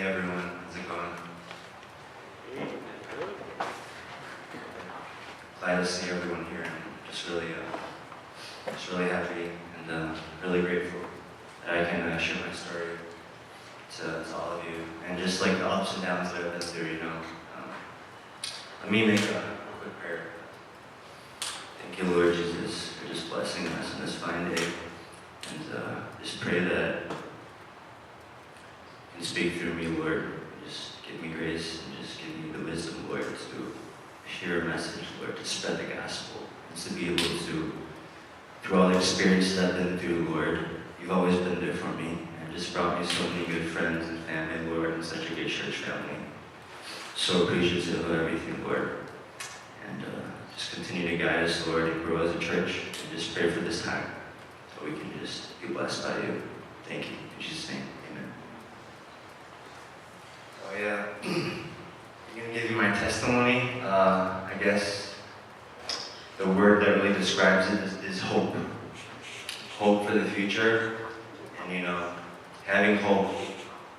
Hey everyone, how's it going? Glad to see everyone here, and just really happy and really grateful that I can share my story to all of you, and just like the ups and downs that I've been through, Let me make a quick prayer. Thank you, Lord Jesus, for just blessing us on this fine day, and just pray that you can speak through me, Lord. Just give me grace and just give me the wisdom, Lord, to share a message, Lord, to spread the gospel, and to be able to, through all the experiences I've been through, Lord, you've always been there for me, and just brought me so many good friends and family, Lord, and such a good church family. So appreciative of everything, Lord, and just continue to guide us, Lord, and grow as a church, and just pray for this time, so we can just be blessed by you. Thank you. In Jesus' name, amen. Oh yeah, I'm gonna give you my testimony. I guess the word that really describes it is hope. Hope for the future, and having hope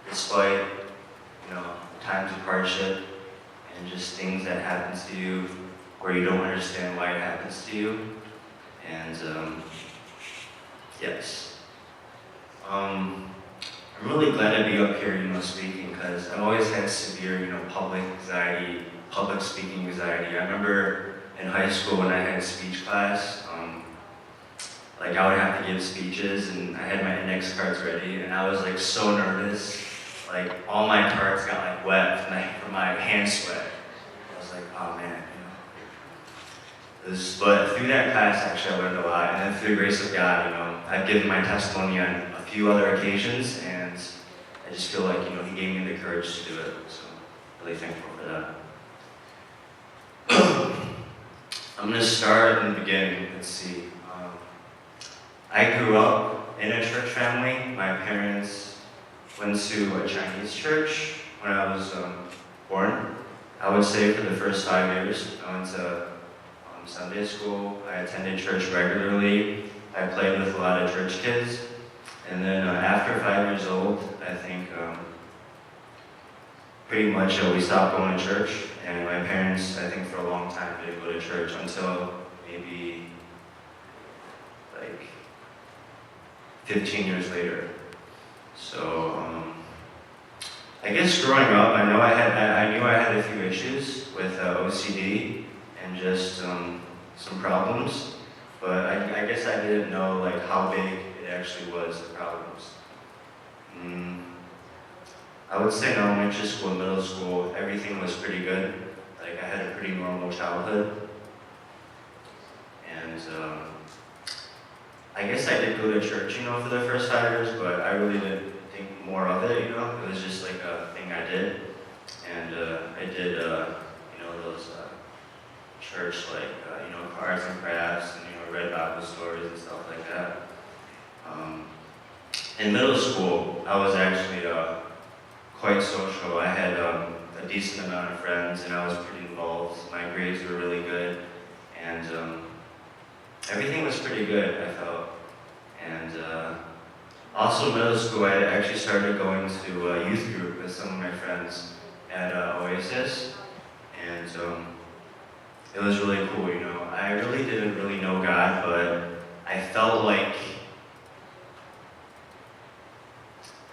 despite times of hardship and just things that happen to you where you don't understand why it happens to you. And yes, I'm really glad to be up here, speaking, because I've always had severe, public speaking anxiety. I remember in high school when I had speech class, like I would have to give speeches, and I had my index cards ready, and I was like so nervous. Like all my cards got like wet from my hand sweat. I was like, oh man, But through that class, actually, I learned a lot, and then through the grace of God, I've given my testimony on a few other occasions, and I just feel like, He gave me the courage to do it, so I'm really thankful for that. I'm going to start in the beginning. Let's see. I grew up in a church family. My parents went to a Chinese church when I was born. I would say for the first 5 years. I went to Sunday school. I attended church regularly. I played with a lot of church kids. And then after 5 years old, I think pretty much we stopped going to church. And my parents, I think for a long time, didn't go to church until maybe like 15 years later. So I guess growing up, I knew I had a few issues with OCD and just some problems, but I guess I didn't know like how big it actually was, the problems. I would say in elementary school and middle school, everything was pretty good. Like I had a pretty normal childhood, and I guess I did go to church, for the first 5 years, but I really didn't think more of it, It was just like a thing I did. And I did, those church, like, cards and crafts, and, read Bible stories and stuff like that. In middle school, I was actually quite social. I had a decent amount of friends, and I was pretty involved. My grades were really good, and everything was pretty good, I felt. And also middle school, I actually started going to a youth group with some of my friends at Oasis, and it was really cool, I really didn't really know God, but I felt like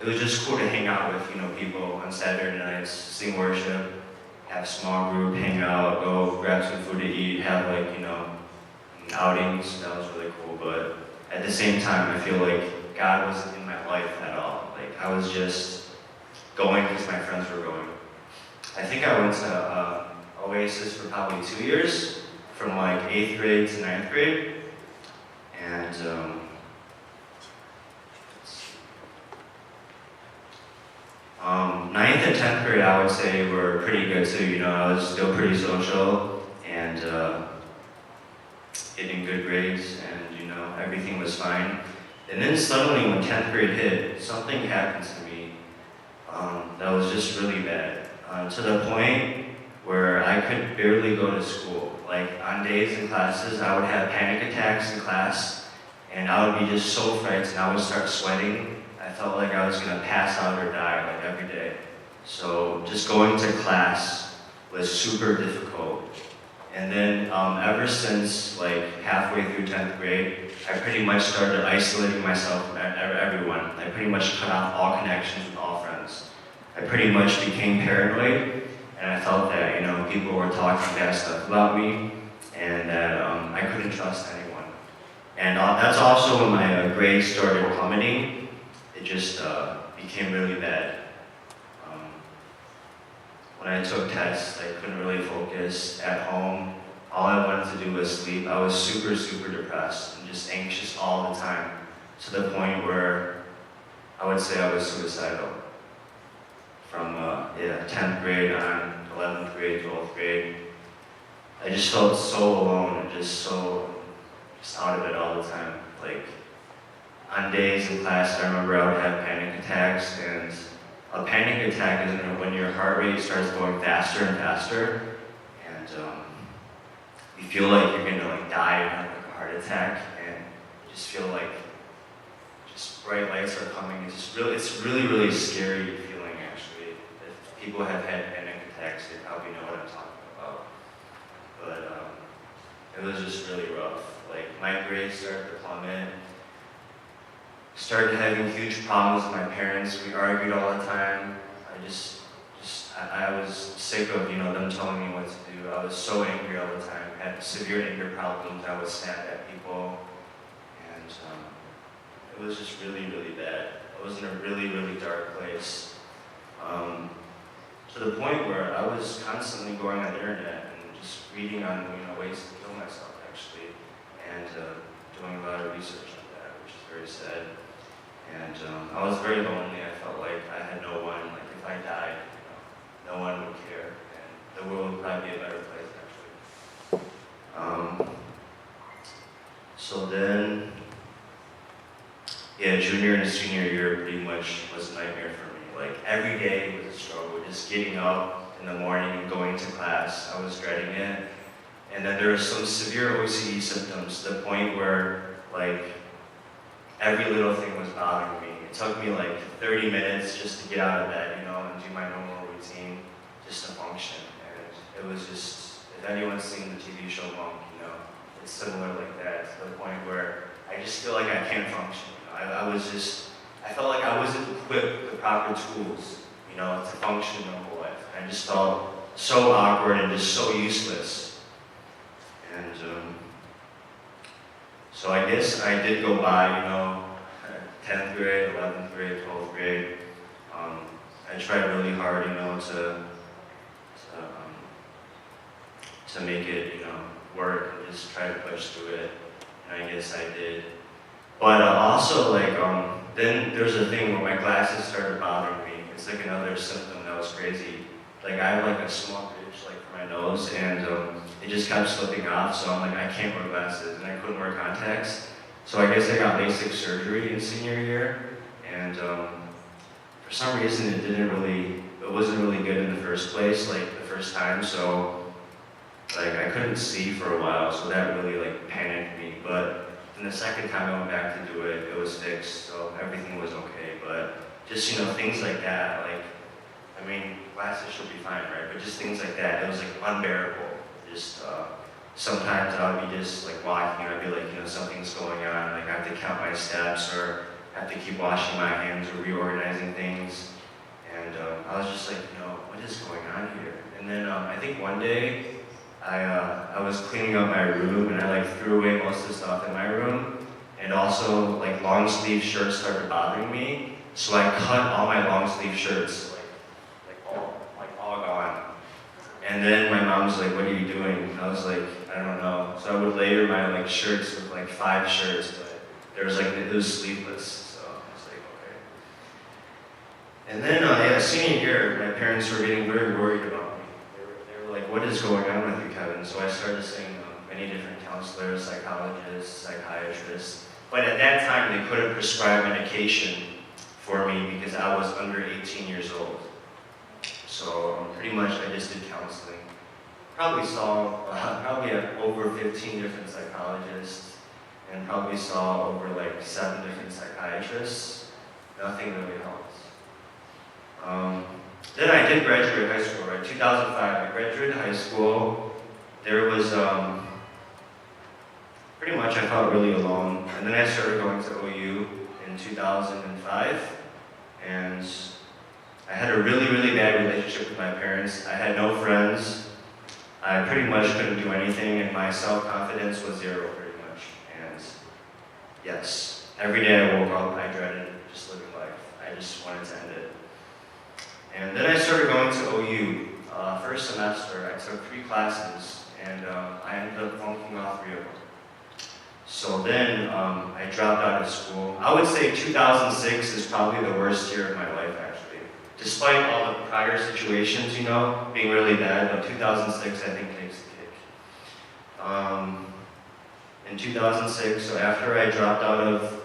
it was just cool to hang out with, people on Saturday nights, sing worship, have small group, hang out, go grab some food to eat, have like, outings. That was really cool, but at the same time, I feel like God wasn't in my life at all. Like I was just going because my friends were going. I think I went to Oasis for probably 2 years, from like 8th grade to 9th grade, and 9th and 10th grade, I would say, were pretty good too. I was still pretty social and getting good grades, and everything was fine. And then suddenly, when 10th grade hit, something happened to me that was just really bad, to the point where I could barely go to school. Like on days in classes, I would have panic attacks in class, and I would be just so frightened. I would start sweating. I felt like I was gonna pass out or die like every day. So just going to class was super difficult. And then ever since like halfway through 10th grade, I pretty much started isolating myself from everyone. I pretty much cut off all connections with all friends. I pretty much became paranoid, and I felt that, you know, people were talking bad stuff about me, and that I couldn't trust anyone. And that's also when my grades started plummeting. It just became really bad. When I took tests, I couldn't really focus at home. All I wanted to do was sleep. I was super, super depressed and just anxious all the time, to the point where I would say I was suicidal. From 10th grade on, 11th grade, 12th grade. I just felt so alone and just out of it all the time. Like, on days in class, I remember I would have panic attacks, and a panic attack is when your heart rate starts going faster and faster, and you feel like you're gonna like die or have like a heart attack, and you just feel like just bright lights are coming. It's really, really scary feeling actually. If people have had panic attacks, they probably know what I'm talking about. But it was just really rough. Like, my grades started to plummet. Started having huge problems with my parents. We argued all the time. I was sick of, you know, them telling me what to do. I was so angry all the time. I had severe anger problems. I would snap at people. And it was just really, really bad. I was in a really, really dark place. To the point where I was constantly going on the internet and just reading on, you know, ways to kill myself, actually. And doing a lot of research on that, which is very sad. And I was very lonely. I felt like I had no one. Like, if I died, you know, no one would care, and the world would probably be a better place, actually. So then, yeah, junior and senior year pretty much was a nightmare for me. Like, every day was a struggle. Just getting up in the morning and going to class, I was dreading it. And then there were some severe OCD symptoms to the point where, like, every little thing was bothering me. It took me like 30 minutes just to get out of bed, you know, and do my normal routine, just to function. And it was just, if anyone's seen the TV show Monk, you know, it's similar like that, to the point where I just feel like I can't function. You know? I felt like I wasn't equipped with the proper tools, you know, to function in normal life. I just felt so awkward and just so useless. And so I guess I did go by, you know, 10th grade, 11th grade, 12th grade. I tried really hard, you know, to make it, you know, work and just try to push through it. And I guess I did. But also, like, then there's a thing where my glasses started bothering me. It's like another symptom that was crazy. Like, I have like a small ridge, like, for my nose, and it just kept slipping off, so I'm like, I can't wear glasses, and I couldn't wear contacts. So I guess I got LASIK surgery in senior year, and for some reason it wasn't really good in the first place, like the first time, so like I couldn't see for a while, so that really like panicked me. But then the second time I went back to do it, it was fixed, so everything was okay. But just, you know, things like that, like, I mean, glasses should be fine, right? But just things like that, it was like unbearable. Just sometimes I would be just like walking and I'd be like, you know, something's going on, like I have to count my steps or I have to keep washing my hands or reorganizing things. And I was just like, you know, what is going on here? And then I think one day I was cleaning up my room and I like threw away most of the stuff in my room. And also like long sleeve shirts started bothering me. So I cut all my long sleeve shirts, all gone. And then my mom was like, what are you doing? And I was like, I don't know. So I would layer my like shirts with like 5 shirts, but there was like, it was sleeveless. So I was like, okay. And then yeah, senior year, my parents were getting very worried about me. They were like, what is going on with you, Kevin? So I started seeing many different counselors, psychologists, psychiatrists. But at that time, they couldn't prescribe medication for me because I was under 18 years old. So pretty much I just did counseling. Probably saw over 15 different psychologists and probably saw over like 7 different psychiatrists. Nothing really helped. then I did graduate high school, right? 2005, I graduated high school. There was, pretty much I felt really alone. And then I started going to OU in 2005. And I had a really, really bad relationship with my parents. I had no friends. I pretty much couldn't do anything, and my self-confidence was zero, pretty much. And yes, every day I woke up, I dreaded just living life. I just wanted to end it. And then I started going to OU. First semester, I took 3 classes, and I ended up flunking all 3 of them. So then I dropped out of school. I would say 2006 is probably the worst year of my life, actually. Despite all the prior situations, you know, being really bad, but 2006 I think takes the cake. In 2006, so after I dropped out of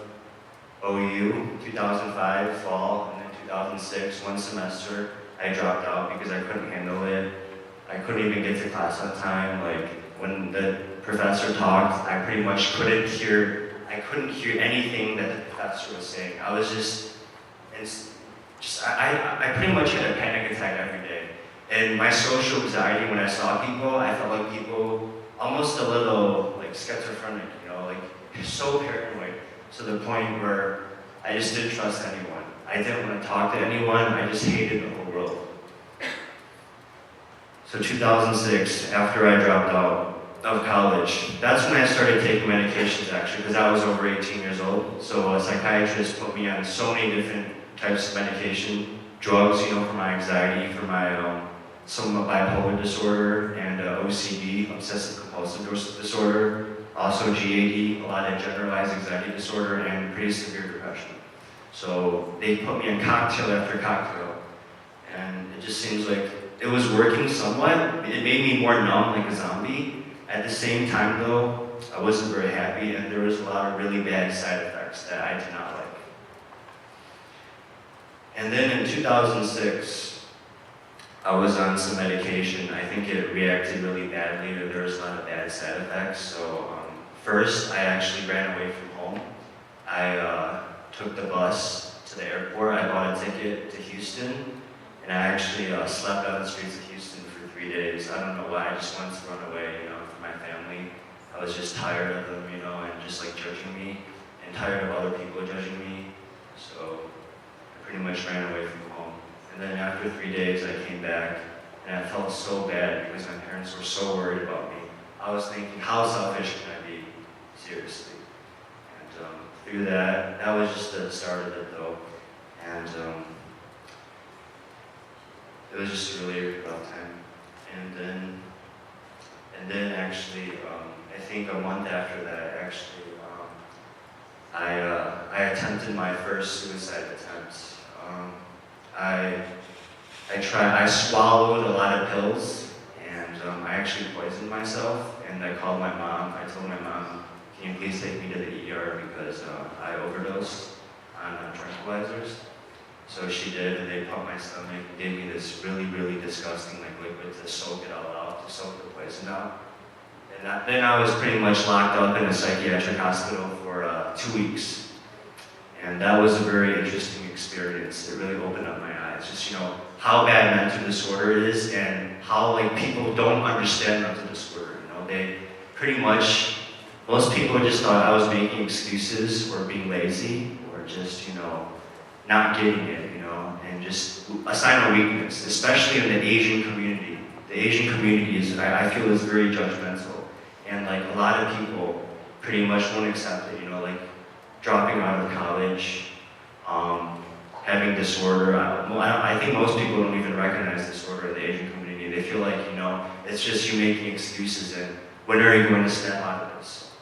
OU, 2005 fall, and then 2006, 1 semester, I dropped out because I couldn't handle it. I couldn't even get to class on time. Like, when the professor talked, I pretty much couldn't hear anything that the professor was saying. I was I pretty much had a panic attack every day. And my social anxiety, when I saw people, I felt like people, almost a little like schizophrenic, you know, like so paranoid, to the point where I just didn't trust anyone. I didn't want to talk to anyone, I just hated the whole world. So 2006, after I dropped out of college, that's when I started taking medications, actually, because I was over 18 years old. So a psychiatrist put me on so many different types of medication, drugs, you know, for my anxiety, for my some bipolar disorder, and OCD, obsessive compulsive disorder, also GAD, a lot of generalized anxiety disorder, and pretty severe depression. So they put me on cocktail after cocktail, and it just seems like it was working somewhat. It made me more numb, like a zombie. At the same time, though, I wasn't very happy, and there was a lot of really bad side effects that I did not like. And then in 2006, I was on some medication. I think it reacted really badly, or there was a lot of bad side effects. So first, I actually ran away from home. I took the bus to the airport. I bought a ticket to Houston, and I actually slept on the streets of Houston for 3 days. I don't know why, I just wanted to run away, you know, from my family. I was just tired of them, you know, and just like judging me, and tired of other people judging me. So I pretty much ran away from home. And then after 3 days, I came back, and I felt so bad because my parents were so worried about me. I was thinking, how selfish can I be? Seriously. And through that was just the start of it, though. And it was just a really rough time. And then actually, I think a month after that, actually, I attempted my first suicide attempt. I swallowed a lot of pills, and I actually poisoned myself, and I called my mom. I told my mom, can you please take me to the ER because I overdosed on tranquilizers. So she did, and they pumped my stomach and gave me this really, really disgusting like liquid to soak it all out, to soak the poison out. And then I was pretty much locked up in a psychiatric hospital for 2 weeks. And that was a very interesting experience. It really opened up my eyes. Just, you know, how bad mental disorder is, and how like people don't understand mental disorder. You know, they pretty much, most people just thought I was making excuses or being lazy or just, you know, not getting it, you know, and just a sign of weakness, especially in the Asian community. The Asian community is, I feel, is very judgmental. And like a lot of people pretty much won't accept it, you know, like dropping out of college, having disorder. I think most people don't even recognize disorder in the Asian community. They feel like, you know, it's just you making excuses, and when are you going to snap out of this?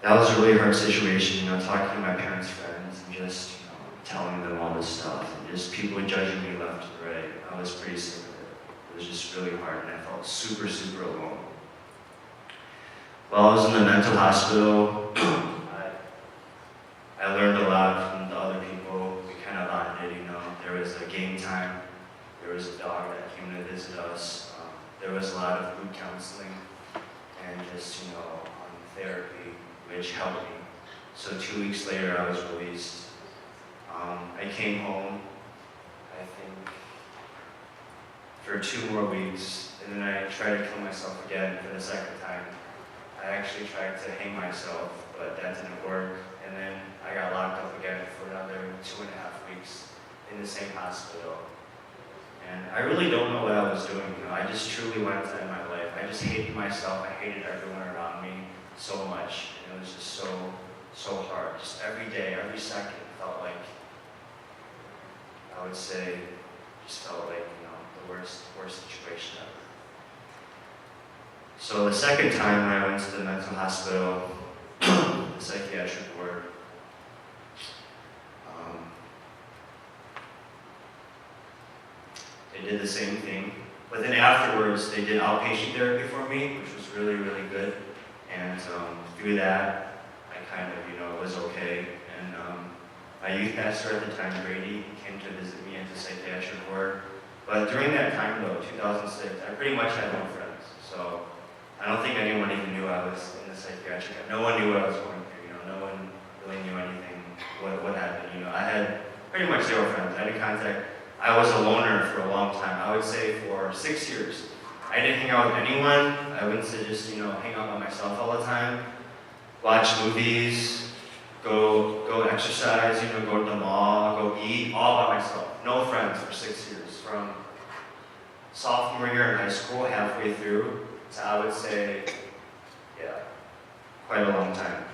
That was a really hard situation, you know, talking to my parents' friends and just, you know, telling them all this stuff, and just people judging me left and right. I was pretty sick of it. It was just really hard, and I felt super, super alone. While I was in the mental hospital, I learned a lot from the other people. We kind of bonded, you know. There was a game time. There was a dog that came to visit us. There was a lot of group counseling and just, you know, therapy, which helped me. So 2 weeks later, I was released. I came home, I think, for 2 more weeks, and then I tried to kill myself again for the second time. I actually tried to hang myself, but that didn't work. And then I got locked up again for another 2.5 weeks in the same hospital. And I really don't know what I was doing. I just truly wanted to end my life. I just hated myself. I hated everyone around me so much. And it was just so hard. Just every day, every second felt like, I would say, just felt like, the worst situation ever. So the second time when I went to the mental hospital, the psychiatric ward, they did the same thing. But then afterwards, they did outpatient therapy for me, which was really, really good. And through that, I kind of, was okay. And my youth pastor at the time, Brady, came to visit me at the psychiatric ward. But during that time, though, 2006, I pretty much had no friends. So I don't think anyone even knew I was in the psychiatric. No one knew what I was going through. No one really knew anything, what happened. I had pretty much 0 friends. I didn't contact. I was a loner for a long time. I would say for 6 years. I didn't hang out with anyone. I wouldn't say just, hang out by myself all the time. Watch movies, go exercise, go to the mall, go eat, all by myself. No friends for 6 years. From sophomore year in high school, halfway through, to I would say, quite a long time.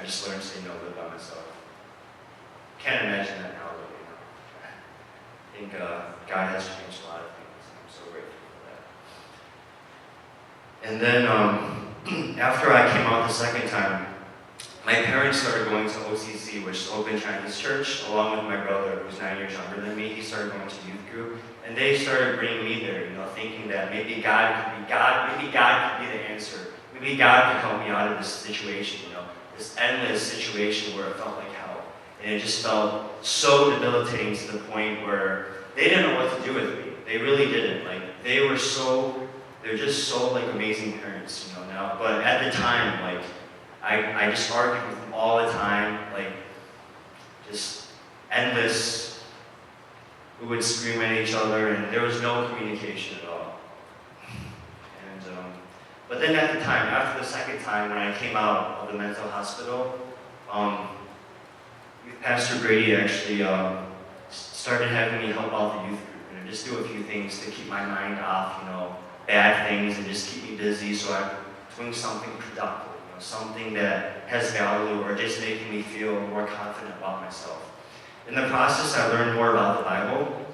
I just learned to say no live by myself. Can't imagine that now, but I think God has changed a lot of things. I'm so grateful for that. And then after I came out the second time, my parents started going to OCC, which is Open Chinese Church, along with my brother, who's 9 years younger than me. He started going to youth group, and they started bringing me there, thinking that maybe God could be the answer. Maybe God could help me out of this situation, this endless situation where it felt like hell. And it just felt so debilitating to the point where they didn't know what to do with me. They really didn't. They're just so amazing parents, now. But at the time, I just argued with them all the time, just endless. We would scream at each other, and there was no communication at all. And but then at the time, after the second time, when I came out of the mental hospital, Pastor Brady actually started having me help out the youth group, just do a few things to keep my mind off, bad things, and just keep me busy, so I'm doing something productive, something that has value, or just making me feel more confident about myself. In the process, I learned more about the Bible.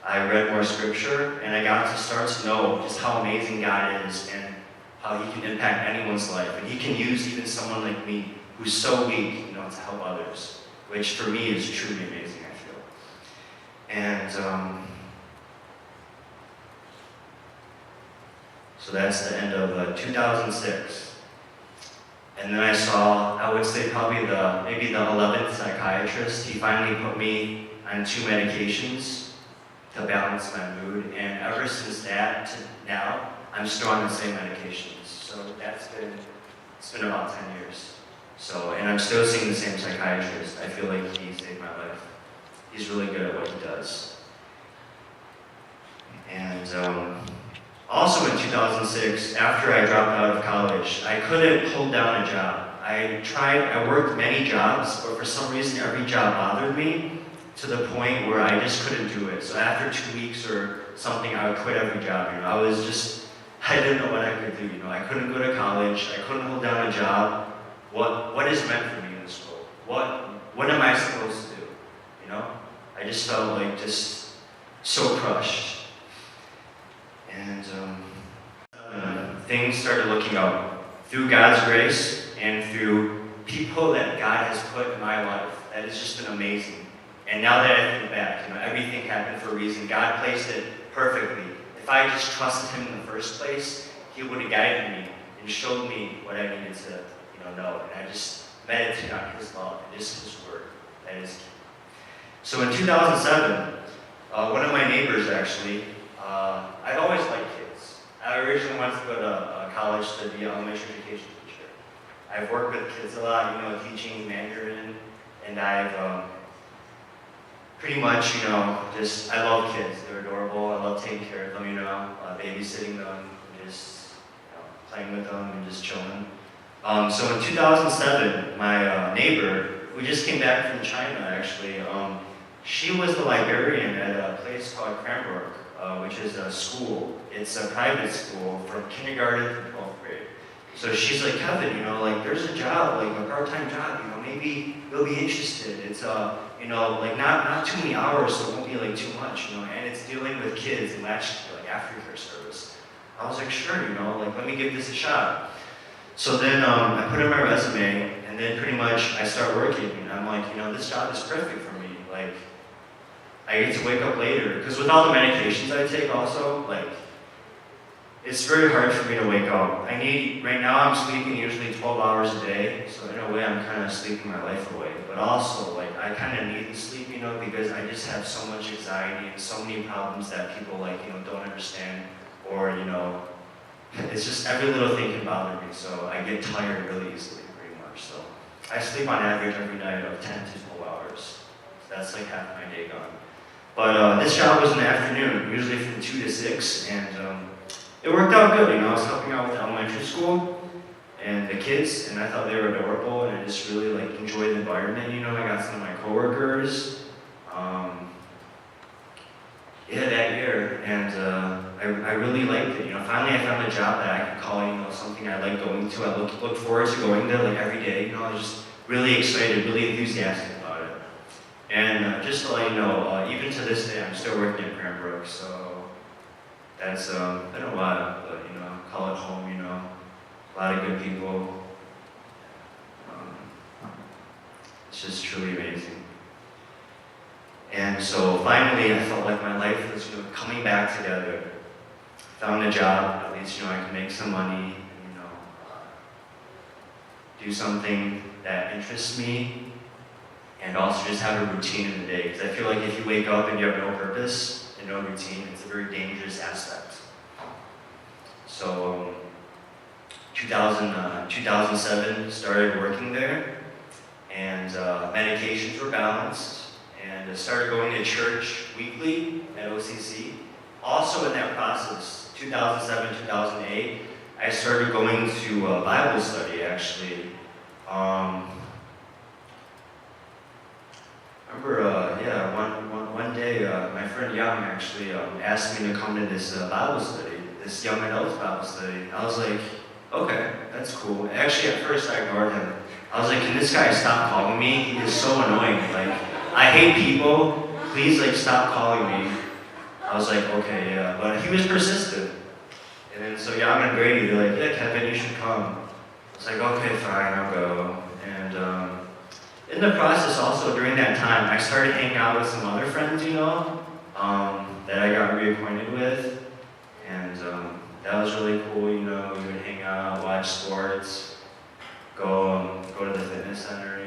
I read more scripture, and I got to start to know just how amazing God is and how He can impact anyone's life. And He can use even someone like me who's so weak, to help others, which for me is truly amazing, I feel. And so that's the end of 2006. And then I saw, I would say probably maybe the 11th psychiatrist. He finally put me on 2 medications to balance my mood. And ever since that to now, I'm still on the same medications. So it's been about 10 years. So, and I'm still seeing the same psychiatrist. I feel like he saved my life. He's really good at what he does. And also in 2006, after I dropped out of college, I couldn't hold down a job. I worked many jobs, but for some reason every job bothered me to the point where I just couldn't do it. So after 2 weeks or something, I would quit every job. I didn't know what I could do. I couldn't go to college. I couldn't hold down a job. What is meant for me in this world? What am I supposed to do? I just felt just so crushed. And things started looking up through God's grace and through people that God has put in my life. That has just been amazing. And now that I think back, everything happened for a reason. God placed it perfectly. If I just trusted Him in the first place, He would have guided me and showed me what I needed to know. And I just meditated on His love and just His word. That is key. So in 2007, one of my neighbors actually, I've always liked kids. I originally wanted to go to college to be an elementary education teacher. I've worked with kids a lot, teaching Mandarin, and I've pretty much, just, I love kids. They're adorable. I love taking care of them, babysitting them, just playing with them and just chilling. So in 2007, my neighbor, who just came back from China actually, she was the librarian at a place called Cranbrook, which is a school. It's a private school from kindergarten to 12th grade. So she's like, Kevin, there's a job, like a part-time job, maybe you'll be interested. It's, not too many hours, so it won't be like too much, and it's dealing with kids and latchkey, like aftercare service. I was like, sure, let me give this a shot. So then I put in my resume, and then pretty much I start working, and I'm like, this job is perfect for me. Like, I get to wake up later, because with all the medications I take also, it's very hard for me to wake up. Right now I'm sleeping usually 12 hours a day, so in a way I'm kind of sleeping my life away. But also, I kind of need the sleep, because I just have so much anxiety and so many problems that people, don't understand, or, it's just every little thing can bother me, so I get tired really easily, pretty much. So I sleep on average every night of 10 to 12 hours. So that's like half my day gone. But this job was in the afternoon, usually from 2 to 6, and it worked out good. I was helping out with the elementary school and the kids, and I thought they were adorable, and I just really enjoyed the environment. I got some of my coworkers. That year, and I really liked it. Finally I found a job that I could call, something I like going to. I look forward to going there every day. I was just really excited, really enthusiastic about it. And just to let you know, even to this day, I'm still working at Cranbrook, so that's been a while, but call it home. A lot of good people. It's just truly amazing. And so finally, I felt like my life was coming back together. Found a job, at least I can make some money, do something that interests me, and also just have a routine in the day. Because I feel like if you wake up and you have no purpose and no routine, it's a very dangerous aspect. So 2007, started working there, and medications were balanced. And I started going to church weekly at OCC. Also in that process, 2007, 2008, I started going to Bible study, actually. I remember, one day, my friend Young actually asked me to come to this Bible study, this young adults Bible study. I was like, okay, that's cool. Actually, at first I ignored him. I was like, can this guy stop calling me? He is so annoying. I hate people. Please, stop calling me. I was like, okay, yeah. But he was persistent. And then so Jan and Brady, they're like, yeah, Kevin, you should come. I was like, okay, fine, I'll go. And in the process, also during that time, I started hanging out with some other friends, that I got reacquainted with. And that was really cool. We would hang out, watch sports, go to the fitness center,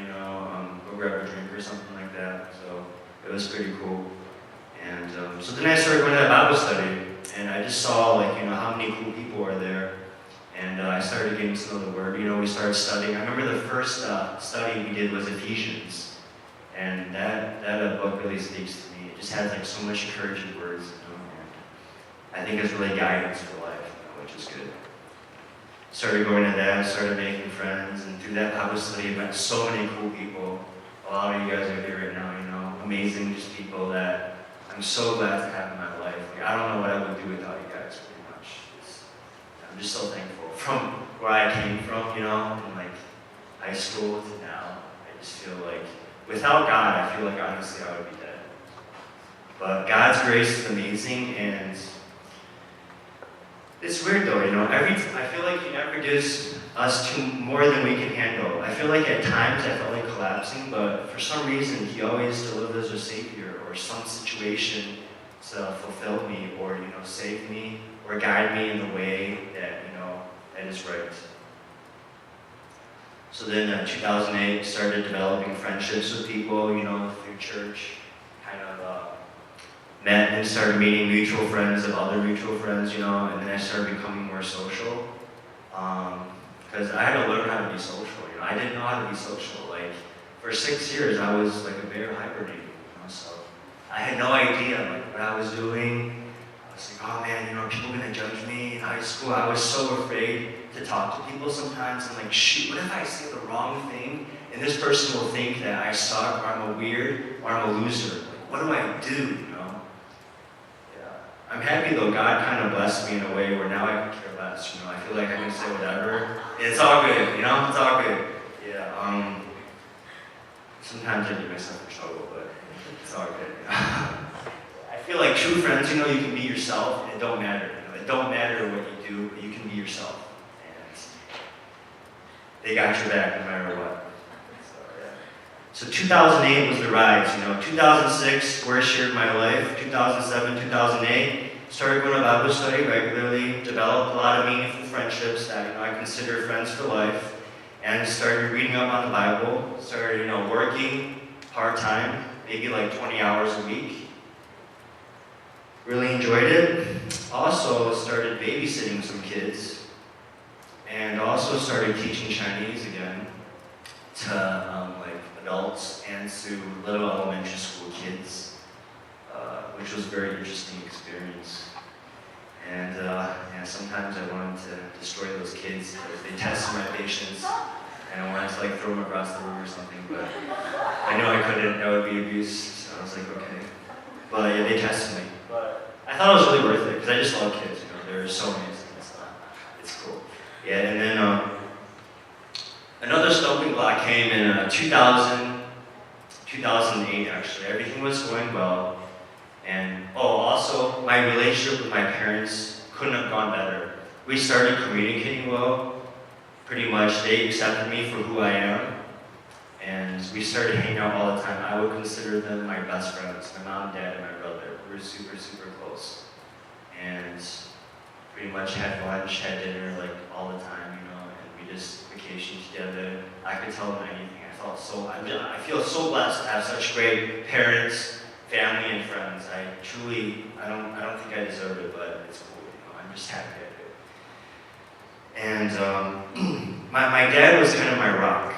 go grab a drink or something like that. So it was pretty cool. And so then I started going to that Bible study, and I just saw how many cool people were there. And I started getting to know the Word. We started studying. I remember the first study we did was Ephesians, and that book really speaks to me. It just has so much encouraging words, and I think it's really guidance for life, which is good. Started going to that, started making friends, and through that Bible study, I met so many cool people. A lot of you guys are here right now, amazing just people that I'm so glad to have in my life. I don't know what I would do without you guys, pretty much. I'm just so thankful. From where I came from, in high school to now, I just feel without God, I feel honestly I would be dead. But God's grace is amazing, and it's weird though, I feel He never gives us more than we can handle. I feel at times I felt collapsing, but for some reason He always delivers a Savior or some situation to fulfill me, or save me, or guide me in the way that that is right. So then 2008, started developing friendships with people, through church, kind of met and started meeting mutual friends of other mutual friends, and then I started becoming more social. Because I had to learn how to be social, I didn't know how to be social. For 6 years, I was a bear hibernating, so I had no idea like what I was doing. I was like, oh man, you know, are people gonna judge me in high school? I was so afraid to talk to people sometimes. I'm like, shoot, what if I say the wrong thing and this person will think that I suck or I'm a weird or I'm a loser? Like, what do I do, you know? Yeah. I'm happy though, God kind of blessed me in a way where now I can care less, you know? I feel like I can say whatever. It's all good, you know? It's all good. Yeah, sometimes I get myself in trouble, but it's all good. I feel like true friends, you know, you can be yourself and it don't matter. You know? It don't matter what you do, but you can be yourself. They got your back no matter what. So 2008 was the rise, you know. 2006, where I shared my life. 2007, 2008, started going to Bible study regularly, developed a lot of meaningful friendships that, you know, I consider friends for life, and started reading up on the Bible, started, you know, working part-time, maybe like 20 hours a week. Really enjoyed it. Also started babysitting some kids. And also started teaching Chinese again to like adults and to little elementary school kids, which was a very interesting experience. And yeah, sometimes I wanted to destroy those kids because they tested my patience, and I wanted to like throw them across the room or something, but I knew I couldn't. That would be abuse, so I was like, okay. But yeah, they tested me. But I thought it was really worth it because I just love kids. You know, they're so amazing. It's cool. Yeah, and then another stumbling block came in 2008 actually. Everything was going well. And also my relationship with my parents couldn't have gone better. We started communicating well. Pretty much they accepted me for who I am. And we started hanging out all the time. I would consider them my best friends, my mom, dad, and my brother. We were super, super close. And pretty much had lunch, had dinner, like all the time, you know, and we just vacationed together. I could tell them anything. I feel so blessed to have such great parents, family, and friends. I don't think I deserve it, but it's cool, you know, I'm just happy I do. And my dad was kind of my rock.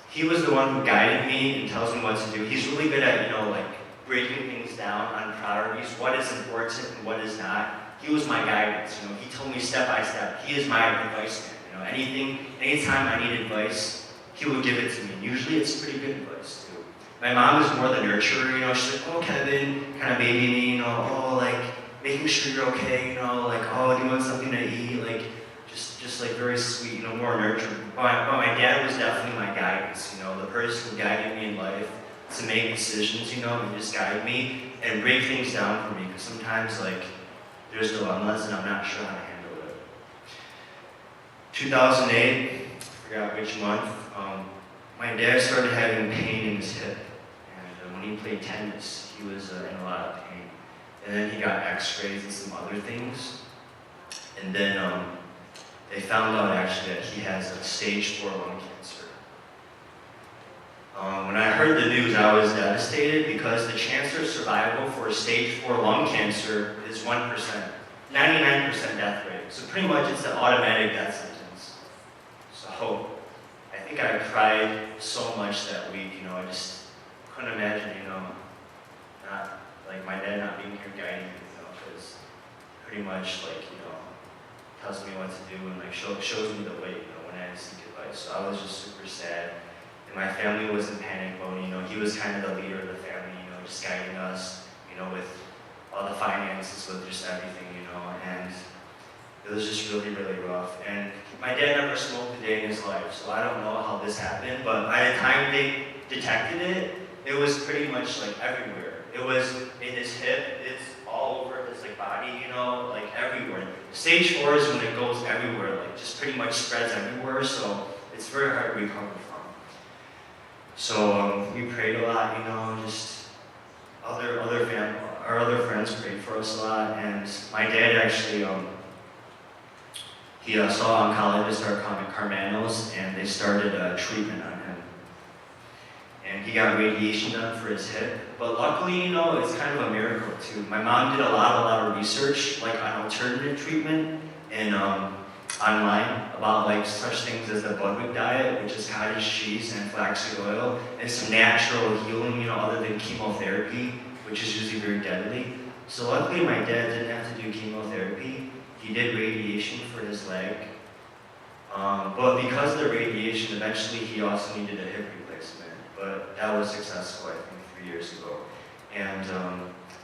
He was the one who guided me and tells me what to do. He's really good at, you know, like breaking things down on priorities, what is important and what is not. He was my guidance, you know, he told me step by step. He is my advice man, you know, anytime I need advice, he would give it to me. Usually it's pretty good advice too. My mom is more the nurturer, you know, she's like, oh Kevin, kind of baby me, you know, oh like making sure you're okay, you know, like, oh, do you want something to eat, like, just like very sweet, you know, more nurturing. But my dad was definitely my guidance, you know, the person who guided me in life to make decisions, you know, and just guide me and break things down for me, because sometimes like, there's dilemmas and I'm not sure how to handle it. 2008, I forgot which month, my dad started having pain in his hip. And when he played tennis, he was in a lot of pain. And then he got x-rays and some other things. And then they found out actually that he has a stage 4 lung cancer. When I heard the news, I was devastated because the chance of survival for a stage 4 lung cancer is 1%, 99% death rate. So pretty much it's an automatic death sentence. So I think I cried so much that week, you know, I just couldn't imagine, you know, not, like my dad not being here guiding me, you know, because pretty much like, you know, tells me what to do and like shows me the way, you know, when I seek advice. So I was just super sad. And my family was in panic mode, you know, he was kind of the leader of the family, you know, just guiding us, you know, with all the finances, with just everything, you know, and it was just really, really rough. And my dad never smoked a day in his life, so I don't know how this happened, but by the time they detected it, it was pretty much like everywhere. It was in his hip, it's all over his like body, you know, like everywhere. Stage 4 is when it goes everywhere, like just pretty much spreads everywhere, so it's very hard to recover from. So we prayed a lot, you know, just our other friends prayed for us a lot, and my dad actually, he saw oncologists at Carmanos, and they started treatment on him. And he got radiation done for his hip, but luckily, you know, it's kind of a miracle too. My mom did a lot of research, like on alternative treatment, and online about like such things as the Budwig diet, which is cottage cheese and flaxseed oil, and some natural healing, you know, other than chemotherapy, which is usually very deadly. So luckily my dad didn't have to do chemotherapy. He did radiation for his leg. But because of the radiation, eventually he also needed a hip replacement. But that was successful, I think, 3 years ago. And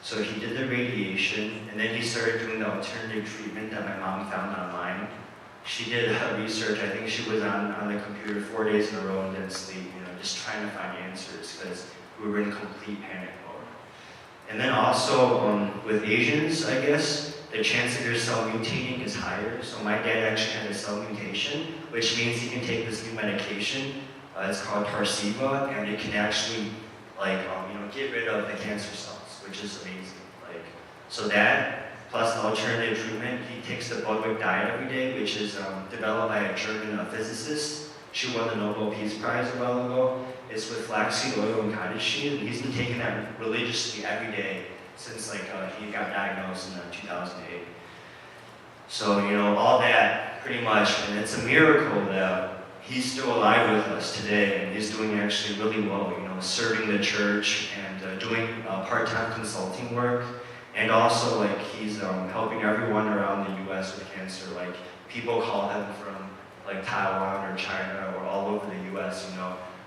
so he did the radiation, and then he started doing the alternative treatment that my mom found online. She did research. I think she was on the computer 4 days in a row and didn't sleep, just trying to find answers because we were in complete panic mode. And then also with Asians, I guess, the chance of your cell mutating is higher. So my dad actually had a cell mutation, which means he can take this new medication. It's called Tarceva, and it can actually, get rid of the cancer cells, which is amazing. So that, plus the alternative treatment, he takes the Budwig diet every day, which is developed by a German physicist. She won the Nobel Peace Prize a while ago. It's with flaxseed oil and cottage cheese, and he's been taking that religiously every day since he got diagnosed in 2008. So all that pretty much, and it's a miracle that he's still alive with us today, and he's doing actually really well. Serving the church and doing part-time consulting work, and also he's helping everyone around the U.S. with cancer. People call him from Taiwan or China or all over the U.S.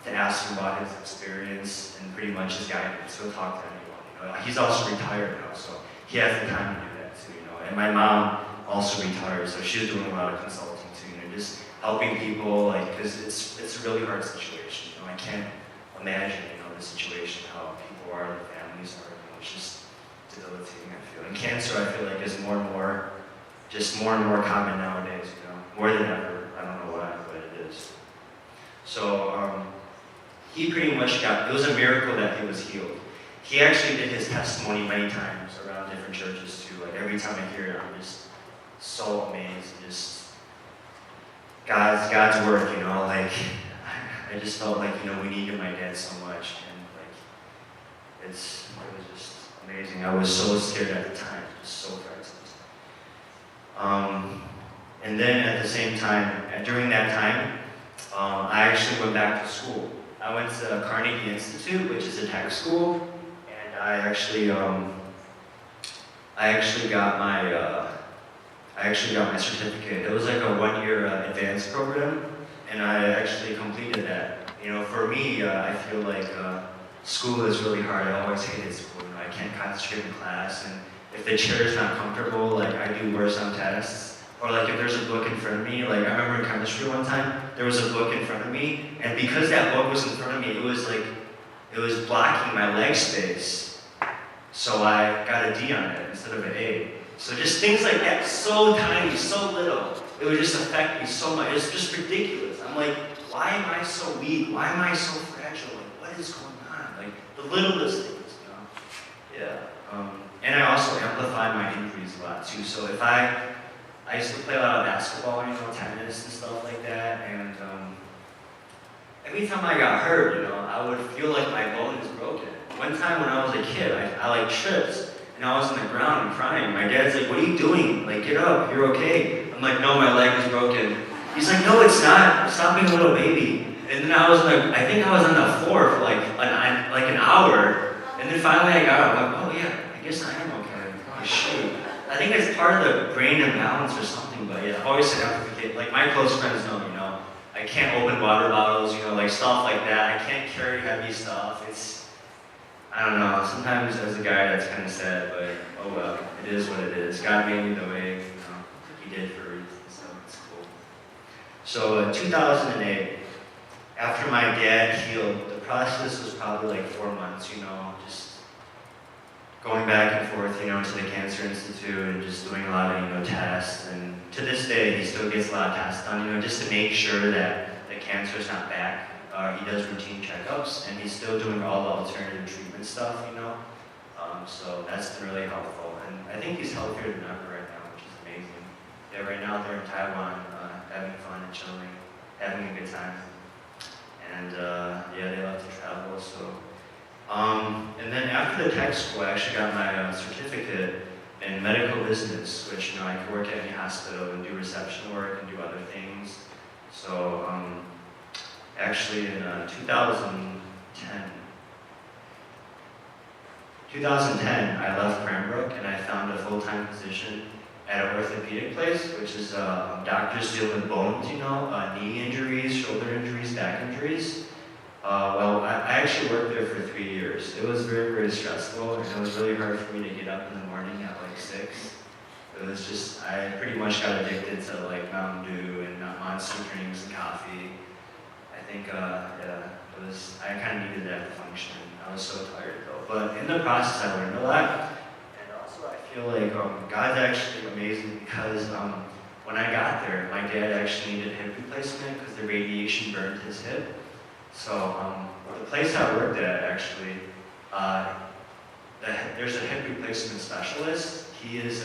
To ask him about his experience and pretty much his guidance. He'll talk to anyone. He's also retired now, so he has the time to do that too. And my mom also retired, so she's doing a lot of consulting too. Just helping people, because it's a really hard situation. I can't imagine, the situation, how people are, their families are. It's just debilitating, I feel. And cancer, I feel is more and more common nowadays. More than ever. I don't know why, but it is. So he pretty much it was a miracle that he was healed. He actually did his testimony many times around different churches too. Every time I hear it, I'm just so amazed. Just God's word, I just felt we needed my dad so much, and it was just amazing. I was so scared at the time, just so frightened. And then at the same time, during that time, I actually went back to school. I went to Carnegie Institute, which is a tech school, and I actually got my certificate. It was a 1-year advanced program, and I actually completed that. For me, I feel school is really hard. I always hated school. I can't concentrate in class, and if the chair is not comfortable, I do worse on tests. Or if there's a book in front of me, I remember in chemistry one time, there was a book in front of me, and because that book was in front of me, it was blocking my leg space. So I got a D on it instead of an A. So just things like that, so tiny, so little, it would just affect me so much. It's just ridiculous. I'm why am I so weak? Why am I so fragile? What is going on? The littlest things, Yeah. And I also amplify my injuries a lot too. So if I used to play a lot of basketball, tennis and stuff like that, and every time I got hurt, I would feel like my bone is broken. One time when I was a kid, I tripped, and I was on the ground and crying. My dad's what are you doing? Get up, you're okay. I'm no, my leg is broken. He's no, it's not. Stop being a little baby. And then I think I was on the floor for an hour, and then finally I got up. Oh yeah, I guess I am okay. Oh shoot. I think it's part of the brain imbalance or something, but yeah, I've always said amplificate. My close friends know, I can't open water bottles, stuff like that. I can't carry heavy stuff. I don't know, sometimes as a guy that's kind of sad, but oh well, it is what it is. God made me the way, He did for a reason, so it's cool. So in 2008, after my dad healed, the process was probably 4 months, just going back and forth, to the Cancer Institute and just doing a lot of, tests. And to this day, he still gets a lot of tests done, just to make sure that the cancer's not back. He does routine checkups, and he's still doing all the alternative treatment stuff, So that's been really helpful. And I think he's healthier than ever right now, which is amazing. Yeah, right now they're in Taiwan, having fun and chilling, having a good time. And yeah, they love to travel, so. And then after the tech school, I actually got my certificate in medical business, which, I can work at any hospital and do reception work and do other things. So, actually in 2010, 2010, I left Cranbrook and I found a full-time position at an orthopedic place, which is doctors deal with bones, knee injuries, shoulder injuries, back injuries. Well, I actually worked there for 3 years. It was very, very stressful, and it was really hard for me to get up in the morning at like 6. It was just, I pretty much got addicted to like Mountain Dew and Monster drinks and coffee. I think, I kind of needed that to function. I was so tired though. But in the process, I learned a lot. And also, I feel like God's actually amazing because when I got there, my dad actually needed hip replacement because the radiation burned his hip. So the place I worked at actually, there's a hip replacement specialist. He's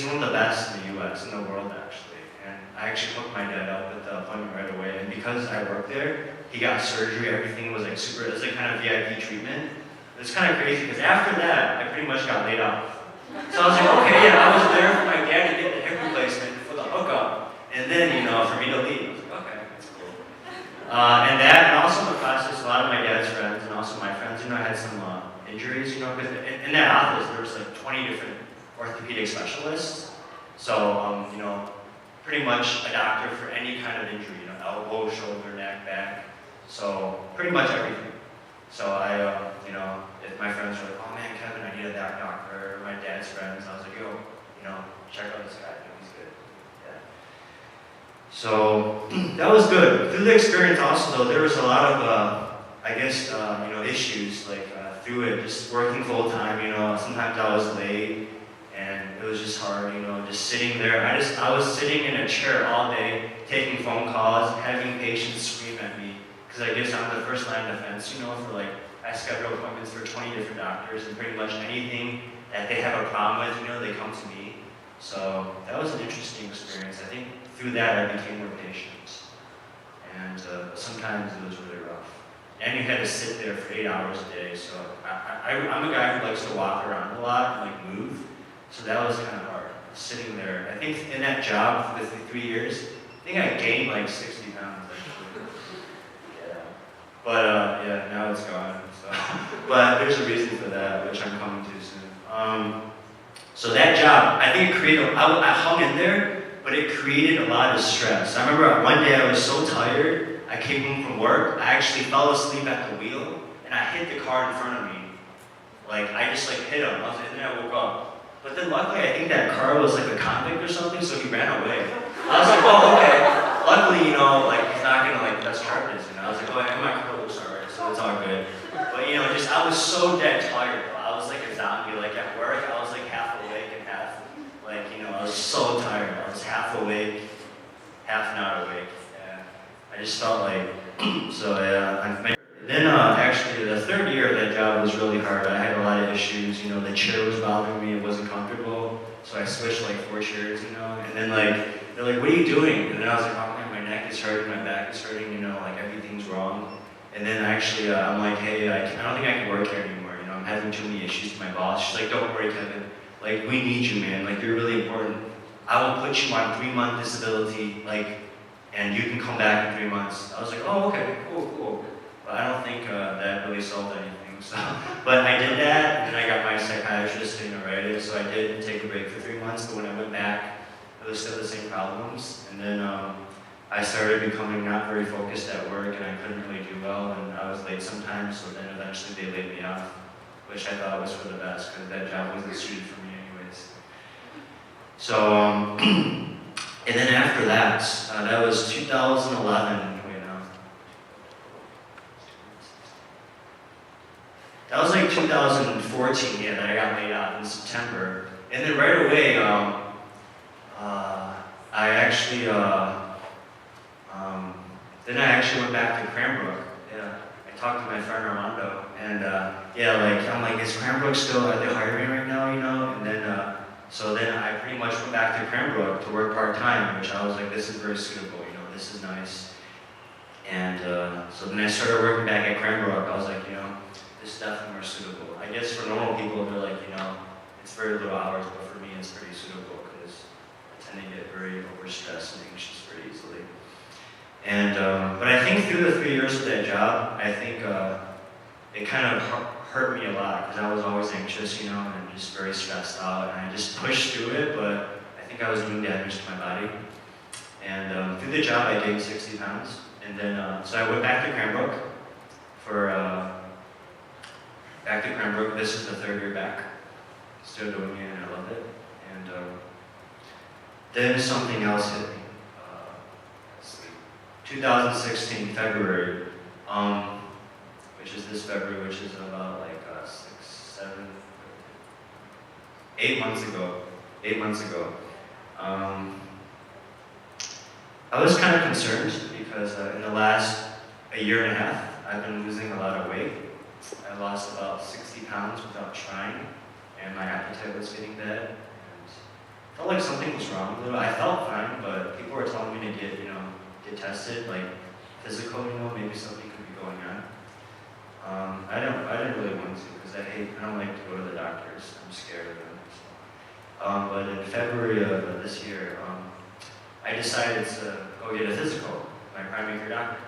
one of the best in the U.S., in the world actually. And I actually hooked my dad up with the appointment right away. And because I worked there, he got surgery. Everything was like super. It was like kind of VIP treatment. It was kind of crazy because after that, I pretty much got laid off. So I was like, okay, yeah, I was there for my dad to get the hip replacement for the hookup, and then for me to leave. I was like, okay, that's cool. And also in the process, a lot of my dad's friends and also my friends, I had some injuries, because in that office there was like 20 different orthopedic specialists. So, pretty much a doctor for any kind of injury, elbow, shoulder, neck, back. So pretty much everything. So if my friends were like, oh man, Kevin, I need a back doctor, or my dad's friends, I was like, yo, check out this guy, he's good. Yeah. So that was good. Through the experience also though, there was a lot of, issues, like through it, just working full time, sometimes I was late, and it was just hard, just sitting there. I was sitting in a chair all day, taking phone calls, having patients scream at me, because I guess I'm the first line of defense, for like, I schedule appointments for 20 different doctors, and pretty much anything that they have a problem with, they come to me. So that was an interesting experience. I think through that I became more patient, and sometimes it was really rough. And you had to sit there for 8 hours a day, so I'm a guy who likes to walk around a lot and like move. So that was kind of hard, sitting there. I think in that job for the 3 years, I think I gained like 60 pounds actually. Yeah. But now it's gone. So. But there's a reason for that, which I'm coming to soon. So that job, I think it created, I hung in there, but it created a lot of stress. I remember one day I was so tired, I came home from work, I actually fell asleep at the wheel, and I hit the car in front of me. Like, I just hit him, and then I woke up. But then luckily, I think that car was like a convict or something, so he ran away. I was like, oh, okay. Luckily, he's not gonna press charges, I was like, oh, and my car looks alright, so it's all good. But I was so dead tired. I was like a zombie. Like at work, I was like half awake and half, I was so tired. I was half awake, half not awake. Yeah. I just felt like, so yeah. Then actually the third year of that job was really hard. I had a lot of issues, the chair was bothering me, it wasn't comfortable. So I switched 4 chairs, and then they're like, what are you doing? And then I was like, oh man, my neck is hurting, my back is hurting, everything's wrong. And then actually I'm like, hey, I don't think I can work here anymore, I'm having too many issues with my boss. She's like, don't worry, Kevin, we need you, man, you're really important. I will put you on 3-month disability, and you can come back in 3 months. I was like, oh, okay, cool. But I don't think that really solved anything. So, but I did that, and then I got my psychiatrist to write it. So I did take a break for 3 months. But when I went back, it was still the same problems. And then I started becoming not very focused at work, and I couldn't really do well, and I was late sometimes. So then eventually they laid me off, which I thought was for the best because that job wasn't suited for me anyways. So, and then after that, that was 2011. That was 2014, yeah, that I got laid off in September. And then right away, I actually went back to Cranbrook. Yeah, I talked to my friend Armando, and I'm like, is Cranbrook still, are they hiring right now, And then, so then I pretty much went back to Cranbrook to work part-time, which I was like, this is very suitable, this is nice. And so then I started working back at Cranbrook. I was like, this is definitely more suitable. I guess for normal people, they're like, it's very little hours, but for me, it's pretty suitable because I tend to get very overstressed and anxious very easily. And, but I think through the 3 years of that job, I think it kind of hurt me a lot because I was always anxious, you know, and just very stressed out. And I just pushed through it, but I think I was doing damage to my body. And through the job, I gained 60 pounds. And then, so I went back to Cranbrook This is the 3rd year back. Still doing it, and I love it. And then something else hit me. Let's see. 2016, February, which is this February, which is about like 8 months ago. 8 months ago. I was kind of concerned because in the last a year and a half, I've been losing a lot of weight. I lost about 60 pounds without trying, and my appetite was getting bad. And I felt like something was wrong. I felt fine, but people were telling me to get tested, like physical, maybe something could be going on. I didn't really want to because I don't like to go to the doctors. I'm scared of them. So. But in February of this year, I decided to go get a physical, my primary care doctor.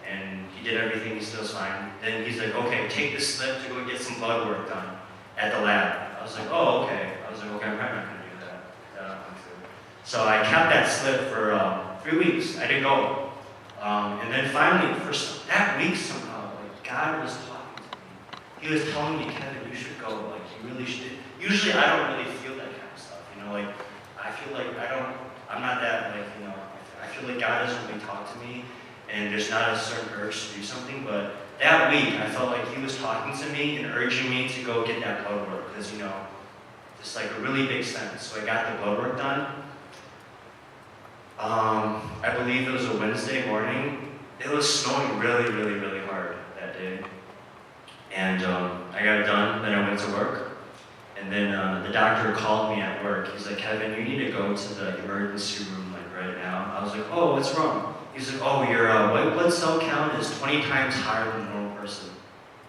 And he did everything, he still was fine. Then he's like, okay, take this slip to go get some blood work done at the lab. I was like, oh, okay. I was like, okay, I'm probably not gonna do that. I don't want to. So I kept that slip for 3 weeks. I didn't go. And then finally, for that week somehow, like God was talking to me. He was telling me, Kevin, you should go. Like you really should. Usually I don't really feel that kind of stuff. Like I feel like I'm not that like, I feel like God doesn't really talk to me. And there's not a certain urge to do something, but that week I felt like he was talking to me and urging me to go get that blood work because, just like a really big sense. So I got the blood work done. I believe it was a Wednesday morning. It was snowing really, really, really hard that day. And I got it done, then I went to work. And then the doctor called me at work. He's like, Kevin, you need to go to the emergency room like right now. I was like, oh, what's wrong? He's like, oh, your white blood cell count is 20 times higher than a normal person.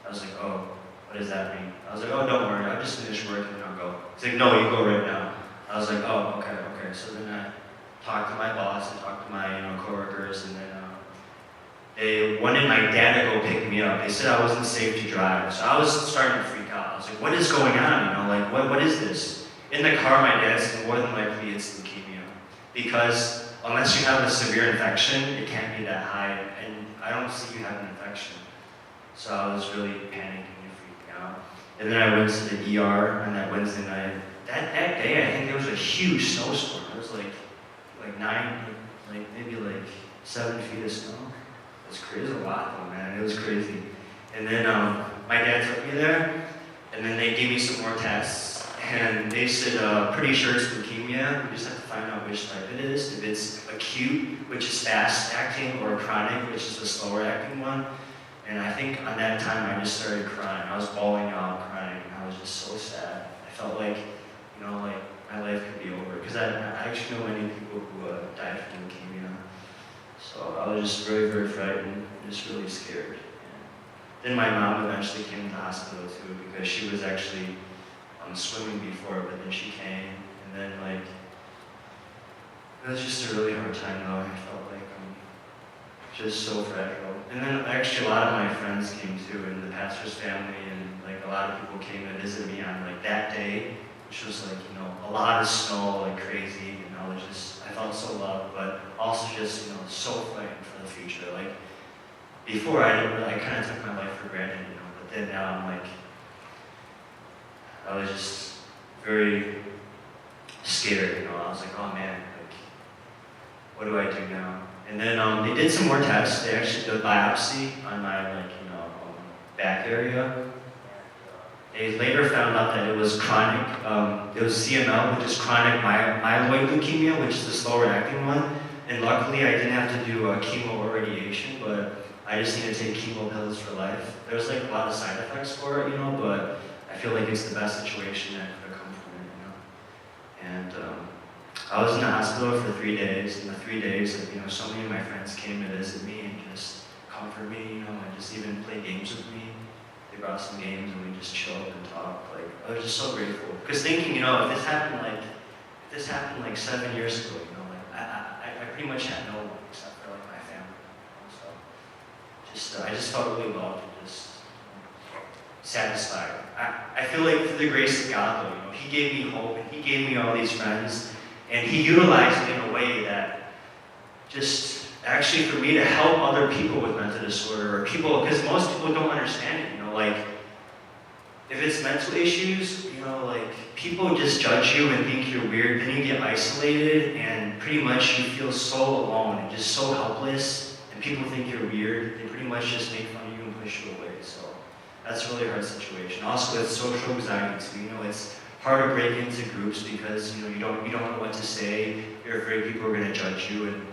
I was like, oh, what does that mean? I was like, oh, don't worry, I'll just finish work and I'll go. He's like, no, you go right now. I was like, oh, okay. So then I talked to my boss and talked to my coworkers, and then they wanted my dad to go pick me up. They said I wasn't safe to drive, so I was starting to freak out. I was like, what is going on? Like what is this? In the car, my dad said more than likely it's leukemia, because unless you have a severe infection, it can't be that high, and I don't see you have an infection. So I was really panicking and freaking out. And then I went to the ER on that Wednesday night. That day, I think there was a huge snowstorm. It was like 7 feet of snow. It was crazy, a lot though, man. It was crazy. And then my dad took me there, and then they gave me some more tests. And they said, pretty sure it's leukemia. We just have to find out which type it is. If it's acute, which is fast acting, or chronic, which is the slower acting one. And I think on that time I just started crying. I was bawling out, crying. I was just so sad. I felt like, like my life could be over. Because I actually know many people who died from leukemia. So I was just very, very frightened, just really scared. And then my mom eventually came to the hospital too, because she was actually swimming before, but then she came, and then it was just a really hard time though. I felt like just so fragile. And then actually a lot of my friends came too, and the pastor's family, and a lot of people came to visit me on that day, which was a lot of snow, crazy, and I felt so loved, but also just so frightened for the future. Before I kind of took my life for granted, but then now I'm I was just very scared, I was like, oh man, what do I do now? And then they did some more tests. They actually did a biopsy on my back area. They later found out that it was chronic. It was CML, which is chronic myeloid leukemia, which is the slower acting one. And luckily, I didn't have to do chemo or radiation, but I just need to take chemo pills for life. There's a lot of side effects for it, but I feel like it's the best situation that could have come from it, And I was in the hospital for 3 days. In the 3 days, so many of my friends came to visit me and just comfort me, and just even play games with me. They brought some games and we just chilled and talked. I was just so grateful. Because thinking, if this happened 7 years ago, I pretty much had no one except for my family. So I just felt really loved and just satisfied. I feel like through the grace of God, though, He gave me hope, and He gave me all these friends, and He utilized me in a way that just actually for me to help other people with mental disorder, or people, because most people don't understand it, like, if it's mental issues, like, people just judge you and think you're weird, then you get isolated, and pretty much you feel so alone and just so helpless, and people think you're weird, they pretty much just make fun of you and push you away, so that's a really hard situation. Also with social anxiety too, it's hard to break into groups because, you don't know what to say, you're afraid people are going to judge you, and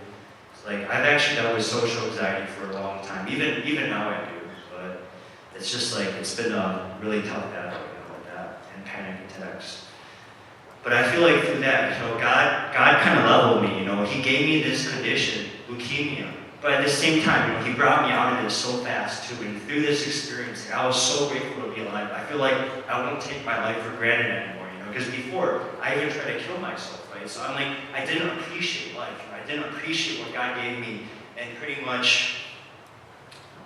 it's like, I've actually dealt with social anxiety for a long time, even now I do, but it's just like, it's been a really tough battle, with that, and panic attacks. But I feel like through that, God kind of leveled me, He gave me this condition, leukemia, but at the same time, He brought me out of it so fast too, and through this experience, I was so grateful to be alive. I feel like I won't take my life for granted anymore, because before, I even tried to kill myself, right? So I'm like, I didn't appreciate life, I didn't appreciate what God gave me, and pretty much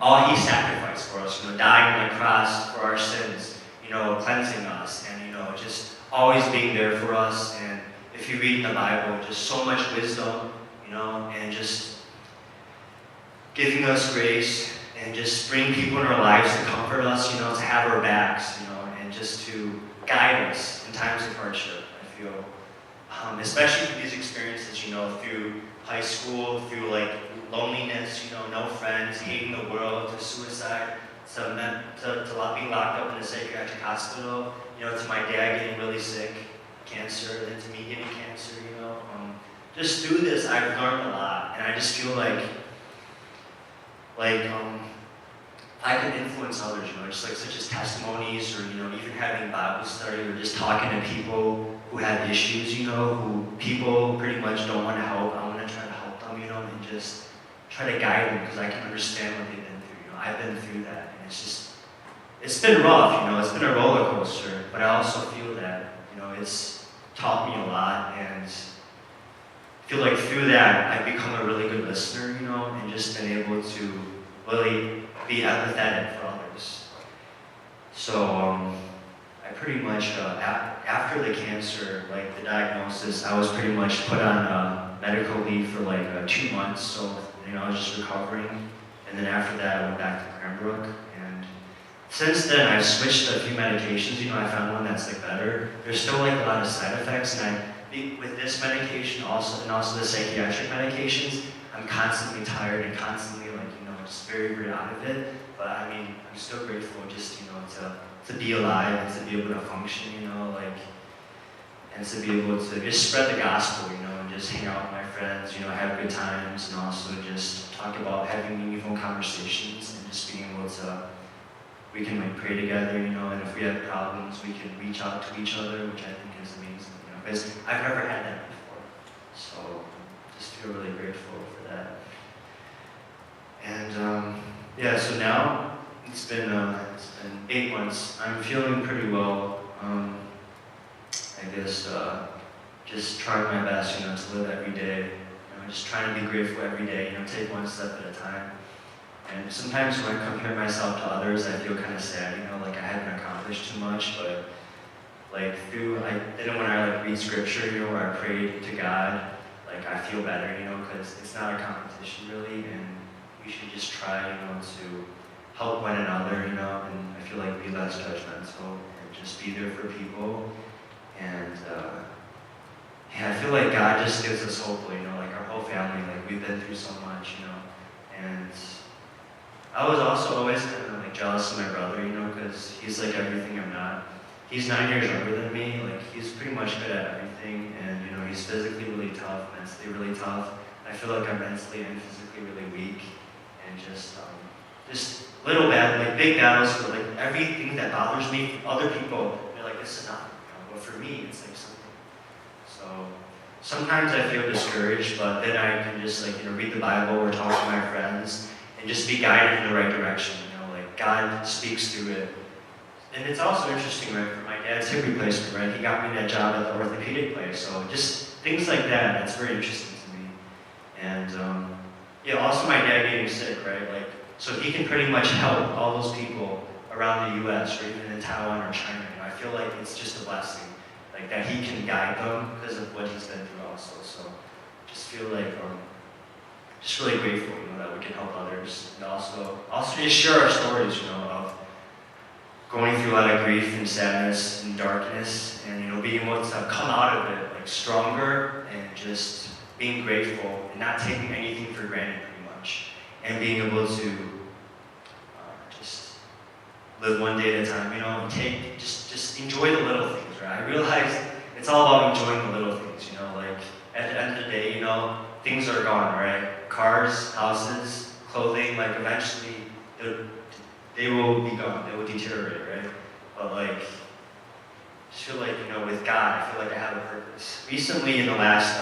all He sacrificed for us, dying on the cross for our sins, cleansing us, and, just always being there for us. And if you read in the Bible, just so much wisdom, and just giving us grace, and just bring people in our lives to comfort us, to have our backs, and just to guide us in times of hardship, I feel. Especially through these experiences, through high school, through like loneliness, no friends, hating the world, to suicide, to being locked up in a psychiatric hospital, to my dad getting really sick, cancer, then to me getting cancer, just through this, I've learned a lot, and I just feel like I can influence others, just like such as testimonies, or even having Bible study, or just talking to people who have issues, who people pretty much don't want to help. I want to try to help them, and just try to guide them, because I can understand what they've been through. I've been through that, and it's been rough, it's been a roller coaster, but I also feel that, it's taught me a lot, and I feel like through that, I've become a really good listener, and just been able to really be empathetic for others. So, I pretty much, after the cancer, like the diagnosis, I was pretty much put on medical leave for like 2 months, so, I was just recovering, and then after that, I went back to Cranbrook, and since then, I've switched a few medications, I found one that's like better. There's still like a lot of side effects, and with this medication and also the psychiatric medications, I'm constantly tired and constantly just very, very out of it. But I'm still grateful just, to be alive and to be able to function, and to be able to just spread the gospel, and just hang out with my friends, have good times, and also just talk about having meaningful conversations, and just being able to, we can pray together, and if we have problems, we can reach out to each other, which I think is amazing, because I've never had that before. So, just feel really grateful for that. And yeah, so now it's been 8 months. I'm feeling pretty well. I guess just trying my best, to live every day. Just trying to be grateful every day. Take one step at a time. And sometimes when I compare myself to others, I feel kind of sad. Like I haven't accomplished too much, but like when I read scripture, where I prayed to God, like I feel better, because it's not a competition really, and we should just try, to help one another, and I feel like be less judgmental and just be there for people. And yeah, I feel like God just gives us hope, like our whole family, like we've been through so much, and I was also always kind of like jealous of my brother, because he's like everything I'm not. He's 9 years younger than me, like he's pretty much good at everything, and he's physically really tough, mentally really tough. I feel like I'm mentally and physically really weak, and just little like big battles for like everything that bothers me. Other people, they're like, this is not, but for me, it's like something. So sometimes I feel discouraged, but then I can just read the Bible or talk to my friends and just be guided in the right direction. Like God speaks through it. And it's also interesting, right, for my dad's hip replacement, right? He got me that job at the orthopedic place. So just things like that, that's very interesting to me. And yeah, also my dad getting sick, right? Like, so he can pretty much help all those people around the U.S. or even in Taiwan or China. You know, I feel like it's just a blessing, like that He can guide them because of what He's been through also. So just feel like just really grateful, you know, that we can help others, and also just share our stories, you know, of going through a lot of grief and sadness and darkness, and you know, being able to come out of it like stronger and just being grateful and not taking anything for granted, pretty much, and being able to just live one day at a time. You know, just enjoy the little things, right? I realize it's all about enjoying the little things. You know, like at the end of the day, you know, things are gone, right? Cars, houses, clothing, like eventually they will be gone, they will deteriorate, right? But like, I just feel like, you know, with God, I feel like I have a purpose. Recently, in the last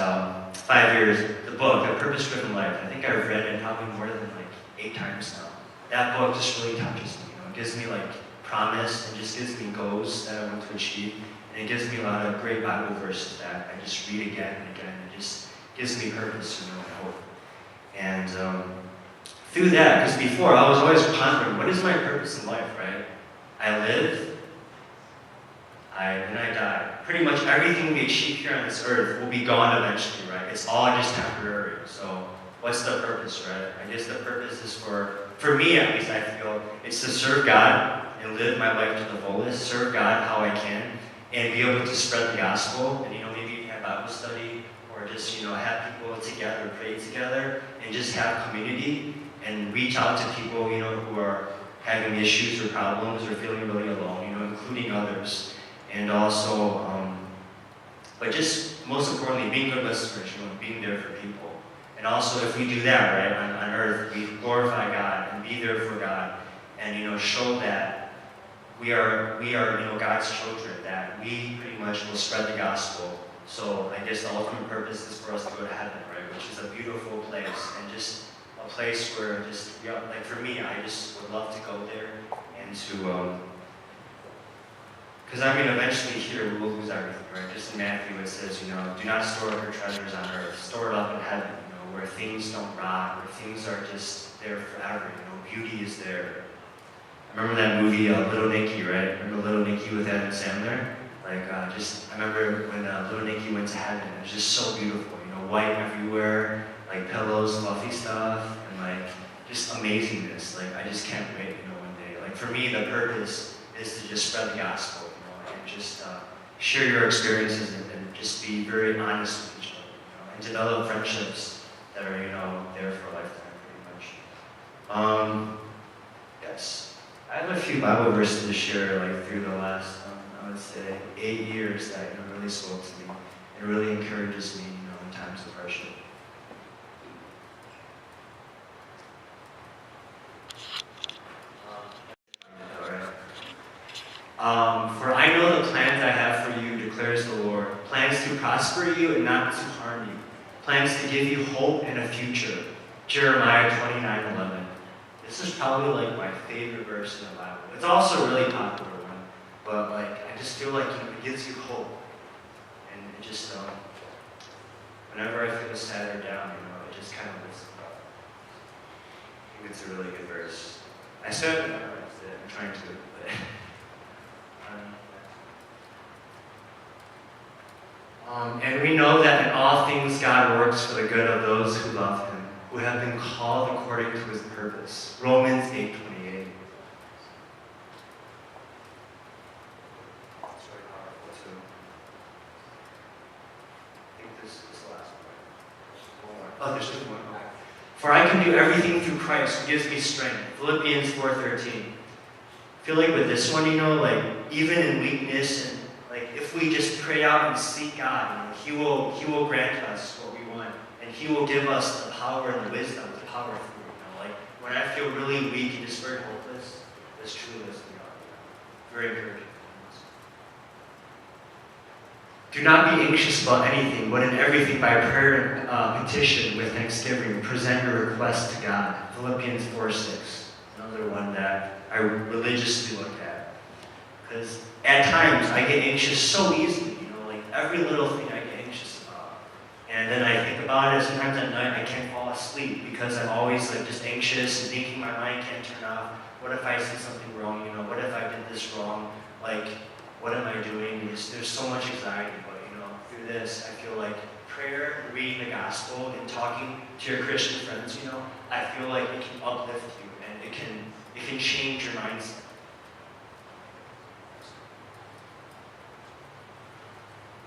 5 years, the book, A Purpose-Driven Life, I think I've read it probably more than like 8 times now. That book just really touches me, you know, it gives me like promise and just gives me goals that I want to achieve. And it gives me a lot of great Bible verses that I just read again and again. It just gives me purpose, you know, and hope. And through that, because before I was always pondering, what is my purpose in life, right? I live, and I die. Pretty much everything we achieve here on this earth will be gone eventually, right? It's all just temporary. So what's the purpose, right? I guess the purpose is for me at least, I feel, it's to serve God and live my life to the fullest, serve God how I can, and be able to spread the gospel, and you know, maybe have Bible study, or just, you know, have people together, pray together, and just have community, and reach out to people, you know, who are having issues or problems or feeling really alone, you know, including others. And also, but just most importantly, being good listeners, you know, being there for people. And also, if we do that, right, on earth, we glorify God and be there for God, and, you know, show that we are, you know, God's children, that we pretty much will spread the gospel. So I guess the ultimate purpose is for us to go to heaven, right, which is a beautiful place, and just a place where just, you know, like for me, I just would love to go there and to, because I mean, eventually here we'll lose everything, right? Just in Matthew it says, you know, do not store up your treasures on earth, store it up in heaven, you know, where things don't rot, where things are just there forever, you know, beauty is there. I remember that movie, Little Nicky, right? Remember Little Nicky with Adam Sandler? Like, I remember when Little Nicky went to heaven, it was just so beautiful, you know, white everywhere, like pillows, fluffy stuff, and like, just amazingness. Like, I just can't wait, you know, one day. Like, for me, the purpose is to just spread the gospel, you know, and just share your experiences and just be very honest with each other, you know, and develop friendships that are, you know, there for a lifetime, pretty much. Yes. I have a few Bible verses to share, like, through the last, I would say, 8 years that, you know, really spoke to me and really encourages me, you know, in times of hardship. For I know the plans I have for you, declares the Lord, plans to prosper you and not to harm you, plans to give you hope and a future. Jeremiah 29:11. This is probably like my favorite verse in the Bible. It's also a really popular one, but like I just feel like, you know, it gives you hope, and it just whenever I feel sad or down, you know, it just kind of lifts me up. I think it's a really good verse. I said it, I'm trying to, but and we know that in all things God works for the good of those who love Him, who have been called according to His purpose. Romans 8:28. It's really powerful too. I think this is the last one. One more. Oh, there's just one. Okay. For I can do everything through Christ who gives me strength. Philippians 4:13. I feel like with this one, you know, like even in weakness, and like if we just pray out and seek God, you know, He will grant us what we want, and He will give us the power and the wisdom to power through. You know, like when I feel really weak and just very hopeless, this truly lifts me up. Very encouraging. Do not be anxious about anything, but in everything by prayer and petition with thanksgiving, present your request to God. Philippians 4:6. Another one that I religiously look at. Because at times I get anxious so easily, you know, like every little thing I get anxious about. And then I think about it, sometimes at night I can't fall asleep. sleep because I'm always like just anxious and thinking my mind can't turn off. What if I said something wrong? You know, what if I did this wrong? Like, what am I doing? There's so much anxiety, but you know, through this, I feel like prayer, reading the gospel, and talking to your Christian friends, you know, I feel like it can uplift you and it can change your mindset.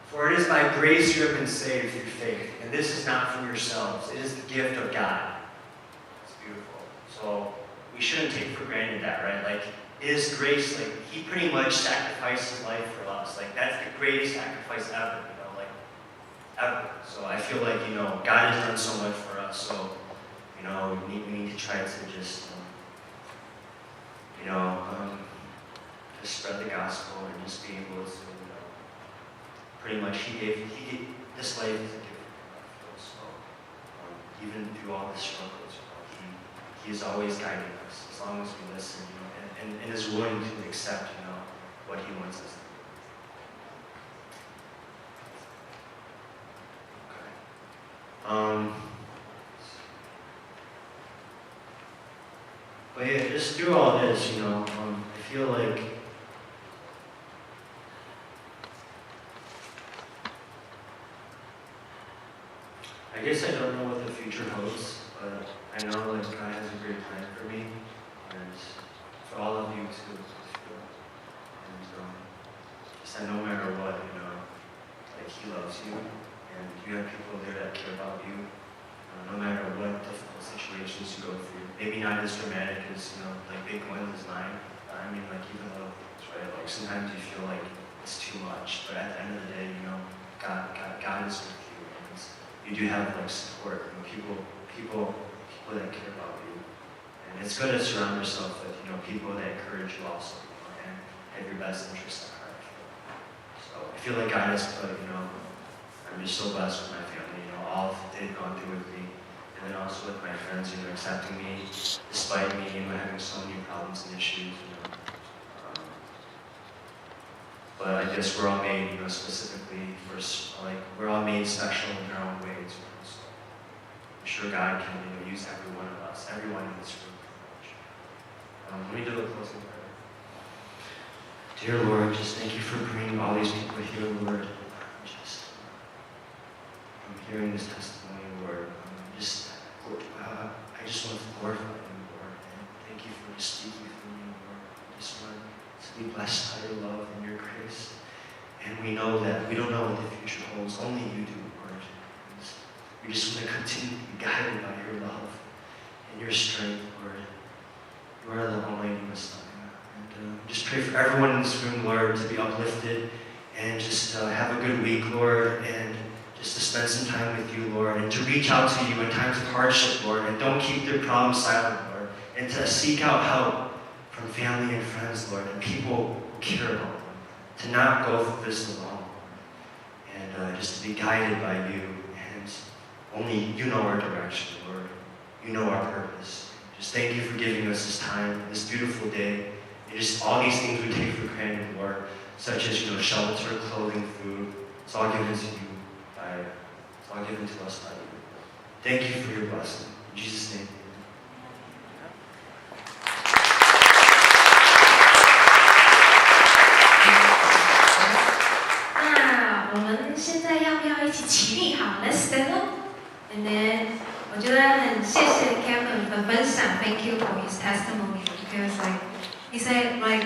For it is by grace you have been saved through faith, and this is not from yourselves. It is the gift of God. It's beautiful. So we shouldn't take for granted that, right? Like, it is grace. Like, He pretty much sacrificed His life for us. Like, that's the greatest sacrifice ever, you know, like, ever. So I feel like, you know, God has done so much for us. So, you know, we need to try to just, just spread the gospel and just be able to, pretty much, He gave this life as a gift for us. So, even through all the struggles, He is always guiding us as long as we listen, you know, and is willing to accept, you know, what He wants us to do. Okay. But yeah, just through all this, you know, I feel like I guess I don't know what the future holds, but I know like God has a great plan for me, and for all of you too. And just that no matter what, you know, like He loves you, and you have people there that care about you. No matter what difficult situations you go through, maybe not as dramatic as, you know, like big ones as mine. I mean, like even little things, right? Like sometimes you feel like it's too much, but at the end of the day, you know, God is with you, and you do have like support, you know, people that care about you, and it's good to surround yourself with, you know, people that encourage you also, you know, and have your best interests at heart. So I feel like God has put, you know, I'm just so blessed with my family, you know, all they've gone through with me. And then also with my friends, you know, accepting me, despite me, you know, having so many problems and issues, you know. But I guess we're all made, you know, specifically for, like, we're all made special in our own ways, you know, so I'm sure God can, you know, use every one of us, everyone in this room, pretty much. Let me do a closing prayer. Dear Lord, just thank you for bringing all these people here, Lord. I'm hearing this testimony, Lord. I just want to glorify you, Lord, and thank you for just speaking through me, Lord. I just want to be blessed by your love and your grace. And we know that we don't know what the future holds. Only you do, Lord. And we just want to continue to be guided by your love and your strength, Lord. You are the Almighty Messiah. And just pray for everyone in this room, Lord, to be uplifted and just have a good week, Lord, and just to spend some time with you, Lord, and to reach out to you in times of hardship, Lord, and don't keep their problems silent, Lord, and to seek out help from family and friends, Lord, and people who care about them, to not go through this alone, and just to be guided by you, and only you know our direction, Lord. You know our purpose. Just thank you for giving us this time, this beautiful day, and just all these things we take for granted, Lord, such as, you know, shelter, clothing, food. It's all given to you. It's all given to us by you. Thank you for your blessing. In Jesus' name. 那我们现在要不要一起起立？好 ，Let's stand up. And then 我觉得很谢谢 Kevin 的分享 ，Thank you for his testimony because like he said like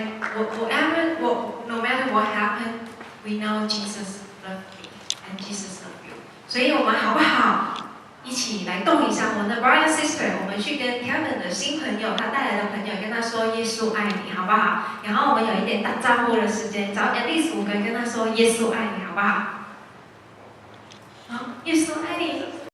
no matter what happened, we know Jesus loved me and Jesus loved you. 所以我们好不好一起来动一下我们的 brother sister？ 我们去跟 Kevin 的新朋友，他带来的朋友，跟他说耶稣爱你，好不好？然后我们有一点打招呼的时间，找 at least 5个人跟他说耶稣爱你，好不好？好，耶稣爱你。